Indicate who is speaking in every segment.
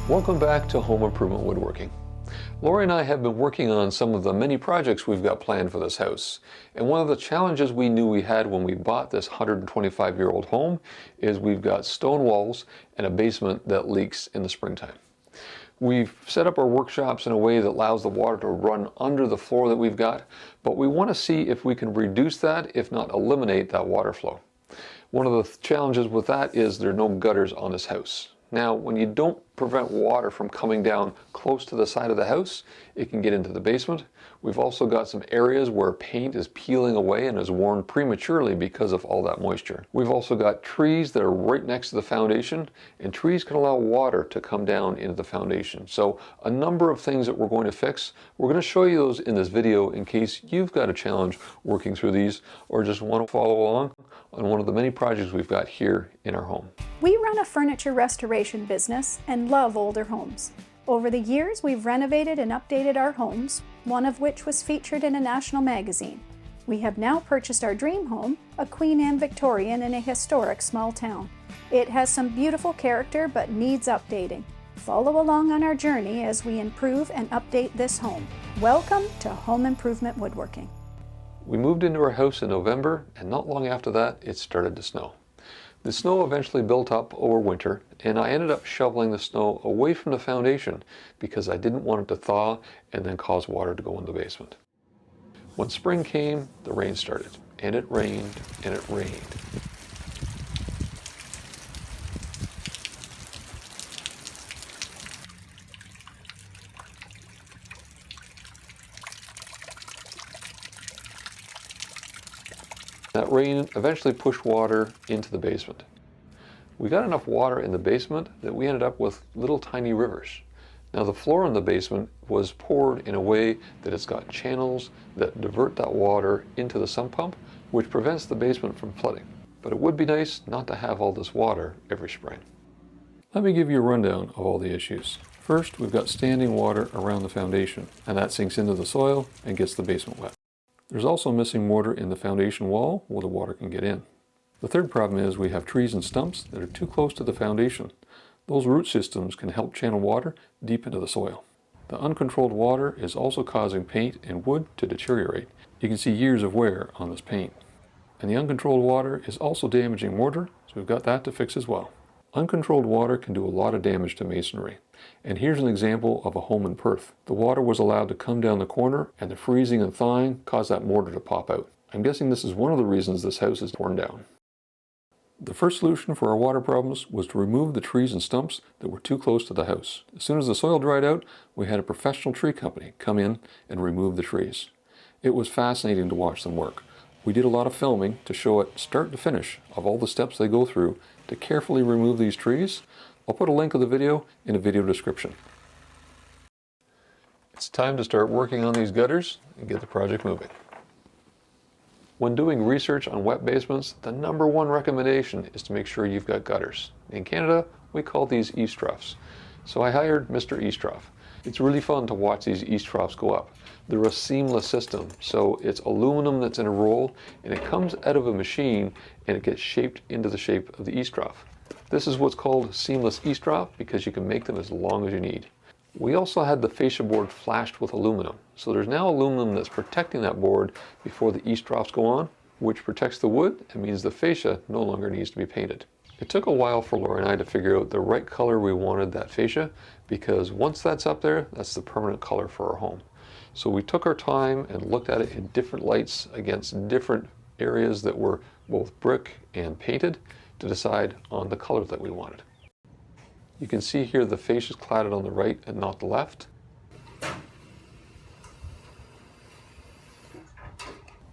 Speaker 1: Welcome back to Home Improvement Woodworking. Laurie and I have been working on some of the many projects we've got planned for this house. And one of the challenges we knew we had when we bought this 125-year-old home is we've got stone walls and a basement that leaks in the springtime. We've set up our workshops in a way that allows the water to run under the floor that we've got, but we want to see if we can reduce that, if not eliminate that water flow. One of the challenges with that is there are no gutters on this house. Now, when you don't prevent water from coming down close to the side of the house, it can get into the basement. We've also got some areas where paint is peeling away and is worn prematurely because of all that moisture. We've also got trees that are right next to the foundation, and trees can allow water to come down into the foundation. So a number of things that we're going to fix. We're going to show you those in this video in case you've got a challenge working through these or just want to follow along on one of the many projects we've got here in our home.
Speaker 2: We run a furniture restoration business and love older homes. Over the years, we've renovated and updated our homes, one of which was featured in a national magazine. We have now purchased our dream home, a Queen Anne Victorian in a historic small town. It has some beautiful character but needs updating. Follow along on our journey as we improve and update this home. Welcome to Home Improvement Woodworking.
Speaker 1: We moved into our house in November, and not long after that, it started to snow. The snow eventually built up over winter, and I ended up shoveling the snow away from the foundation because I didn't want it to thaw and then cause water to go in the basement. When spring came, the rain started, and it rained, and it rained. That rain eventually pushed water into the basement. We got enough water in the basement that we ended up with little tiny rivers. Now the floor in the basement was poured in a way that it's got channels that divert that water into the sump pump, which prevents the basement from flooding. But it would be nice not to have all this water every spring. Let me give you a rundown of all the issues. First, we've got standing water around the foundation, and that sinks into the soil and gets the basement wet. There's also missing mortar in the foundation wall where the water can get in. The third problem is we have trees and stumps that are too close to the foundation. Those root systems can help channel water deep into the soil. The uncontrolled water is also causing paint and wood to deteriorate. You can see years of wear on this paint. And the uncontrolled water is also damaging mortar, so we've got that to fix as well. Uncontrolled water can do a lot of damage to masonry. And here's an example of a home in Perth. The water was allowed to come down the corner, and the freezing and thawing caused that mortar to pop out. I'm guessing this is one of the reasons this house is torn down. The first solution for our water problems was to remove the trees and stumps that were too close to the house. As soon as the soil dried out, we had a professional tree company come in and remove the trees. It was fascinating to watch them work. We did a lot of filming to show it start to finish of all the steps they go through to carefully remove these trees. I'll put a link of the video in a video description. It's time to start working on these gutters and get the project moving. When doing research on wet basements, the #1 recommendation is to make sure you've got gutters. In Canada, we call these eaves troughs. So I hired Mr. Eaves Trough. It's really fun to watch these eaves troughs go up. They're a seamless system, so it's aluminum that's in a roll, and it comes out of a machine and it gets shaped into the shape of the eaves trough. This is what's called seamless eaves trough because you can make them as long as you need. We also had the fascia board flashed with aluminum, so there's now aluminum that's protecting that board before the eaves troughs go on, which protects the wood and means the fascia no longer needs to be painted. It took a while for Laurie and I to figure out the right color we wanted that fascia, because once that's up there, that's the permanent color for our home. So we took our time and looked at it in different lights against different areas that were both brick and painted to decide on the color that we wanted. You can see here the fascia is cladded on the right and not the left.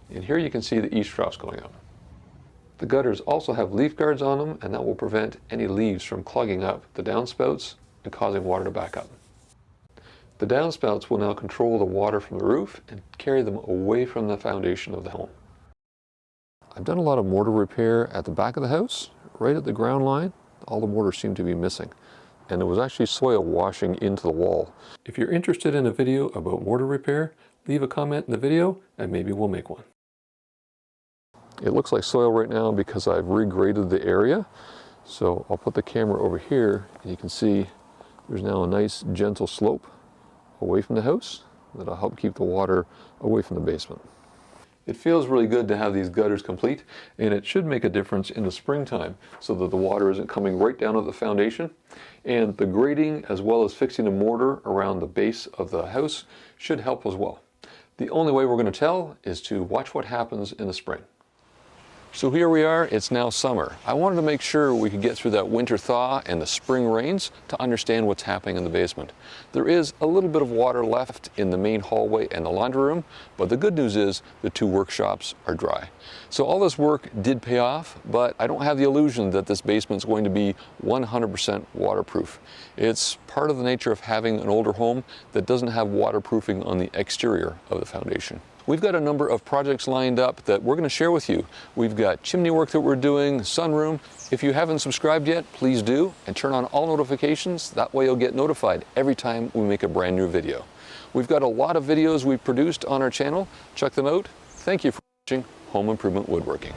Speaker 1: And here you can see the eaves troughs going up. The gutters also have leaf guards on them, and that will prevent any leaves from clogging up the downspouts and causing water to back up. The downspouts will now control the water from the roof and carry them away from the foundation of the home. I've done a lot of mortar repair at the back of the house, right at the ground line. All the mortar seemed to be missing, and there was actually soil washing into the wall. If you're interested in a video about mortar repair, leave a comment in the video and maybe we'll make one. It looks like soil right now because I've regraded the area. So I'll put the camera over here and you can see There's now a nice gentle slope away from the house that'll help keep the water away from the basement. It feels really good to have these gutters complete, and it should make a difference in the springtime so that the water isn't coming right down at the foundation. And the grading as well as fixing a mortar around the base of the house should help as well. The only way we're going to tell is to watch what happens in the spring. So here we are, it's now summer. I wanted to make sure we could get through that winter thaw and the spring rains to understand what's happening in the basement. There is a little bit of water left in the main hallway and the laundry room, but the good news is the two workshops are dry. So all this work did pay off, but I don't have the illusion that this basement's going to be 100% waterproof. It's part of the nature of having an older home that doesn't have waterproofing on the exterior of the foundation. We've got a number of projects lined up that we're going to share with you. We've got chimney work that we're doing, sunroom. If you haven't subscribed yet, please do, and turn on all notifications. That way you'll get notified every time we make a brand new video. We've got a lot of videos we've produced on our channel. Check them out. Thank you for watching Home Improvement Woodworking.